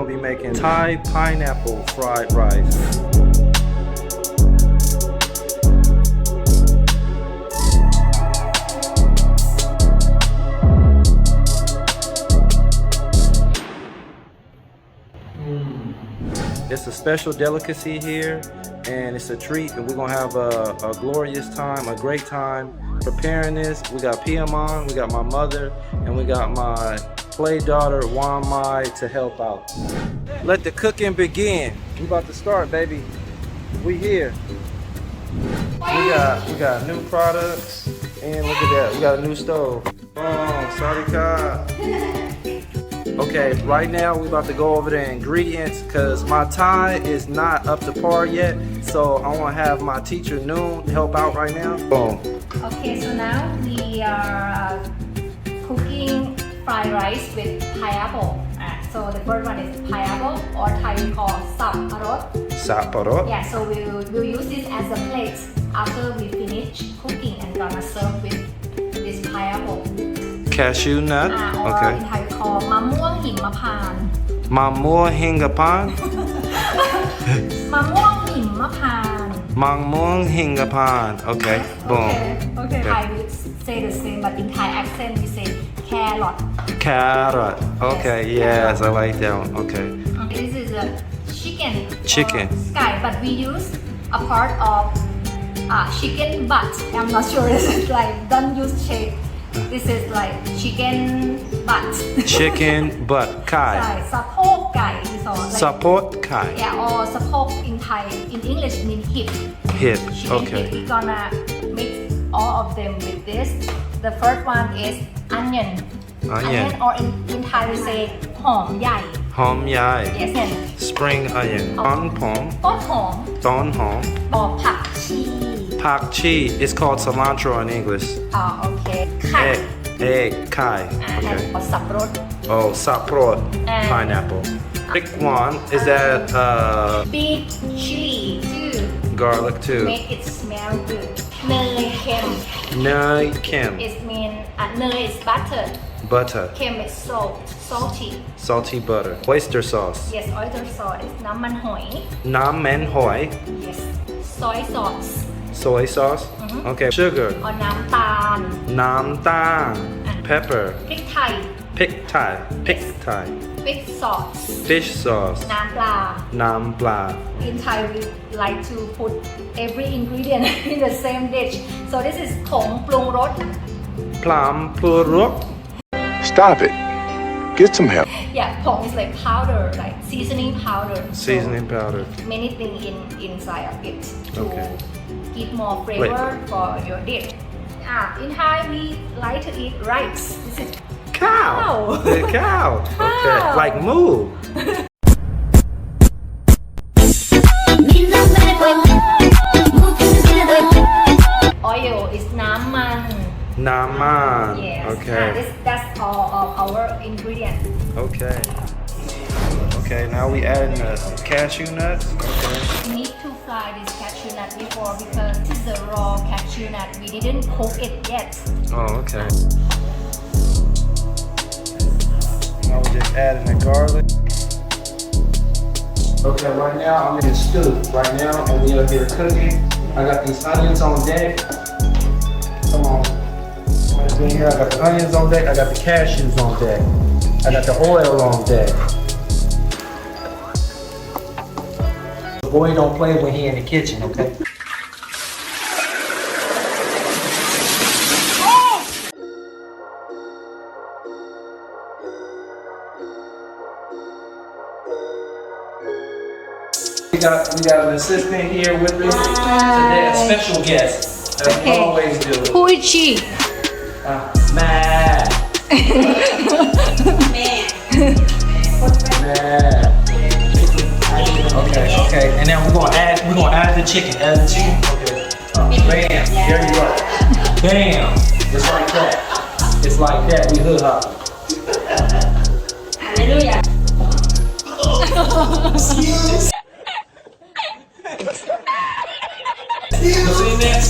gonna be making Thai pineapple fried rice. It's a special delicacy here, and it's a treat, and we're gonna have a glorious time, a great time preparing this. We got Piamon, we got my mother, and we got my play daughter Wan Mai to help out. Let the cooking begin. We about to start, baby. We here. We got new products, and look at that, we got a new stove. Oh, Sarika. Okay, right now we're about to go over the ingredients because my Thai is not up to par yet. So I want to have my teacher Noon help out right now. Boom. Okay, so now we are cooking fried rice with pineapple. So the first one is pineapple, or Thai we call sapparot. Sapparot. Yeah, so we'll use this as a plate after we finish cooking and gonna serve with this pineapple. Cashew nut. Or Okay. in Thai we call มะม่วงหิมพานต์ Mamua hingapan. มะม่วงหิมพานต์ Mamung hingapan. Okay. Boom. Okay. Thai we say the same, but in Thai accent we say carrot. Carrot. Okay. Yes, I like that one. Okay. This is a chicken. Chicken. Or sky, but we use a part of chicken butt. I'm not sure. This is like don't use shape. This is like chicken butt. Chicken butt. ใช่ Kai. สะโพกไก่ so like Support kai. yeah, or สะโพก in Thai, in English mean hip. Hip. Chicken Okay. hip. We're gonna mix all of them with this. The first one is onion. Onion. Or in Thai we say หอมใหญ่ Hom yai. Yes, and Spring onion. On pom. ต้นหอม Don hom. ดอกผักชี Pak chi. It's called cilantro in English. โอเคไข่ Egg. Kai. แล้ว Okay. ก็สับปะรด Oh, saprot. And- Pineapple. Big one. Is that big chili too garlic too? make it smell good เนยเค็ม Nai kim. it mean เนย is butter Butter. เค็ม is salt salty Salty butter. Oyster sauce. yes oyster sauce is น้ำมันหอย Nam men hoi. yes soy sauce Soy sauce. Okay. Sugar. เอาน้ำตาล Nam tang. Pepper. พริกไทย Pig Thai. Pig Thai. fish sauce Fish sauce. น้ำปลา Nam pla. in Thai we like to put every ingredient in the same dish so this is ผงปรุงรส Plum puruk. Stop it. Get some help. yeah ผง is like powder like seasoning powder So Seasoning powder. many things inside of it to Okay. give more flavor Flavor. for your dish in Thai we like to eat rice this is Cow. Cow. The cow. Okay. Cow. Like moo. oil is น้ำมัน Naman. yes Okay. that's all of our ingredients Okay. Okay. Now we adding the cashew nuts. Okay. we need to fry this cashew nut before because this is the raw cashew nut we didn't cook it yet Oh, okay. Now we're just adding the garlic. Okay, right now I'm in the stew. Right now, and we are here cooking. I got these onions on deck. Come on. In here, I got the onions on deck. I got the cashews on deck. I got the oil on deck. The boy don't play when he in the kitchen, okay? We got an assistant here with us today, a special guest, as we Okay. always do. who is she Mad. Mad. Okay, and now we're gonna add the chicken. Add the chicken. Okay. Bam. There you go. Bam. It's like that. It's like that. We hood hop. Hallelujah You see this? You see this?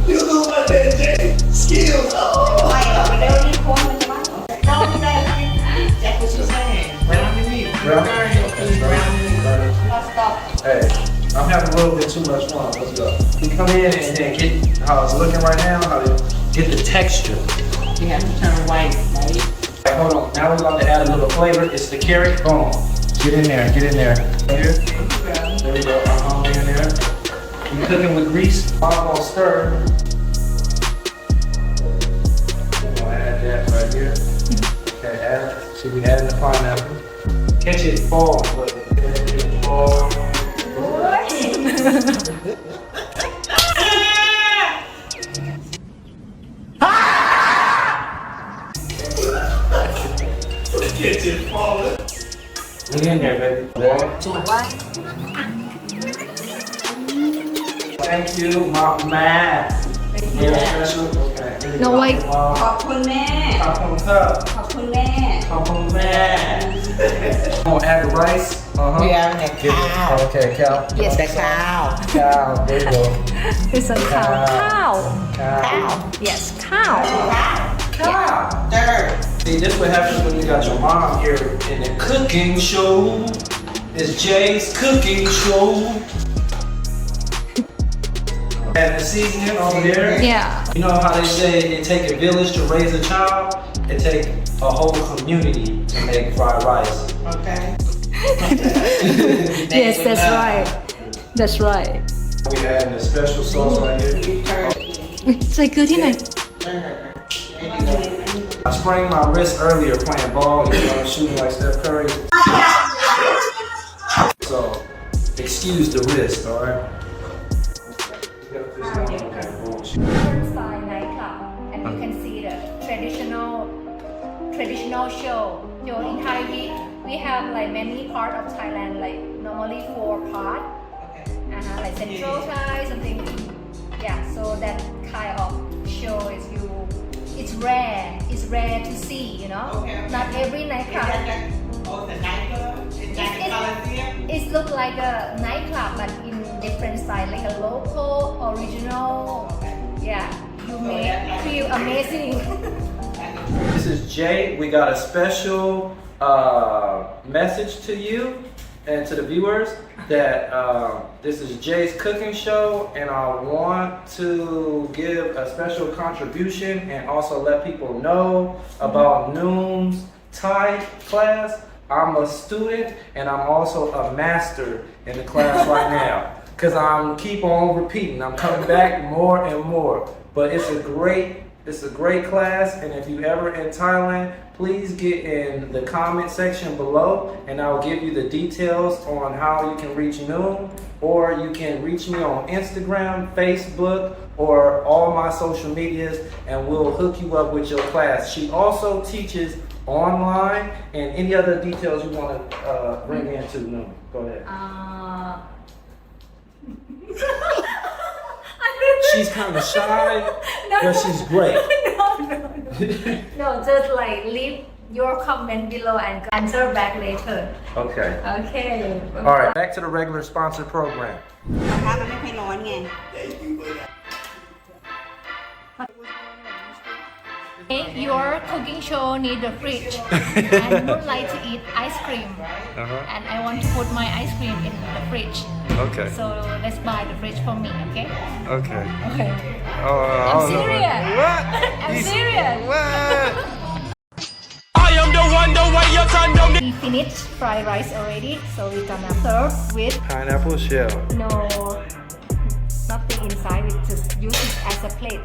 You do my Jay. Skills. ไปเอาไปเร็วรีบโพสต์มันจะว่าเราไม่ได้แต่คุณ Hey, I'm having a little bit too much fun. Let's go. We come in and then get how it's looking right now, how to get the texture. You have to turn white, right? Right, hold on. Now we're about to add a little flavor. It's the carrot. Boom. Get in there. Get in there. Here. There we go. In there. You cooking with grease? I'm gonna stir. I'm gonna add that right here. Okay, add it. See, we adding the pineapple. Catch it fall. Catch it fall. Catch it falling. We in there, baby. Thank you, my man. Yeah, special. Okay. No, wait. ขอบคุณแม่ ขอบคุณครับ ขอบคุณแม่ ขอบคุณแม่ I'm gonna add the rice. We are the cow. Okay, cow. Yes. The cow. Cow. There you go. It's a cow. Cow. Cow. Yes, cow. Cow. Third. See, this what happens when you got your mom here in the cooking show. It's Jay's cooking show. And the seasoning over there. Yeah. You know how they say it take a village to raise a child? It take a whole community to make fried rice. Okay. Yes, that's right. That's right. We adding a special sauce right here. You turn. ใส่เกลือที่ไหน Turn. I sprained my wrist earlier playing ball, shooting like Steph Curry. So, excuse the wrist, alright? Style nightclub, and you can see the traditional show. So in Thai we have like many part of Thailand, like normally 4 part, like Central Thai, something. Yeah, so that kind of show is it's rare to see, you know. Okay. Not every nightclub. Oh, the nightclub? Is that the Coliseum? It looks like a nightclub, but in different style, like a local, original. Yeah, you may feel amazing. This is Jay. We got a special message to you and to the viewers that this is Jay's cooking show, and I want to give a special contribution and also let people know about Noon's Thai class. I'm a student and I'm also a master in the class right now, because I'm keep on repeating. I'm coming back more and more. But it's a great class, and if you ever in Thailand, please get in the comment section below, and I'll give you the details on how you can reach Noon, or you can reach me on Instagram, Facebook, or all my social medias, and we'll hook you up with your class. She also teaches online, and any other details you want to bring into Noon. Go ahead. She's kind of shy, but she's great. No, just like leave your comment below and answer back later. Okay. Okay. All right, back to the regular sponsored program. ถ้ามันไม่ค่อยร้อนไง Your cooking show need a fridge, and would like to eat ice cream, and I want to put my ice cream in the fridge. Okay. So let's buy the fridge for me, okay? Okay. Okay. Oh, I'm serious. What? I'm serious. What? I am the one, the way your son don't We finished fried rice already, so we're gonna serve with Pineapple shell. nothing inside. We just use it as a plate.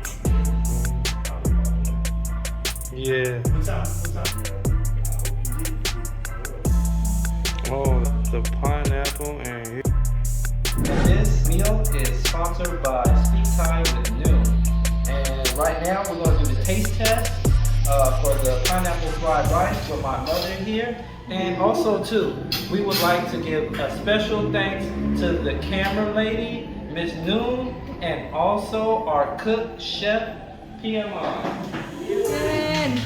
Yeah. Oh, the pineapple and this meal is sponsored by Speak Thai with Noon. And right now we're going to do the taste test for the pineapple fried rice with my mother here. And also too, we would like to give a special thanks to the camera lady, Miss Noon, and also our cook, Chef PMR. Amen.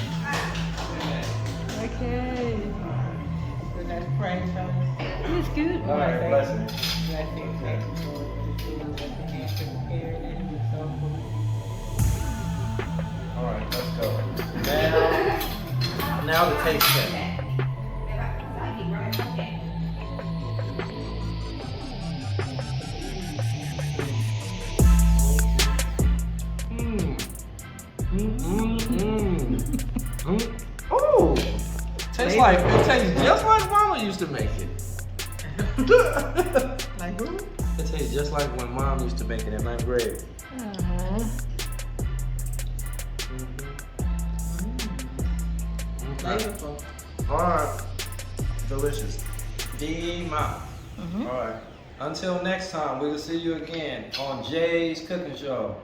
Okay. So that's French toast. It's good. All right, bless it. That's it. Thank you for prepared and so All right, let's go. Now the taste test. Oh, tastes like it tastes just like Mama used to make it. Like who? It tastes just like when Mom used to make it in 9th grade. Flavorful. All right, delicious. D-Mouth. All right. Until next time, we will see you again on Jay's Cooking Show.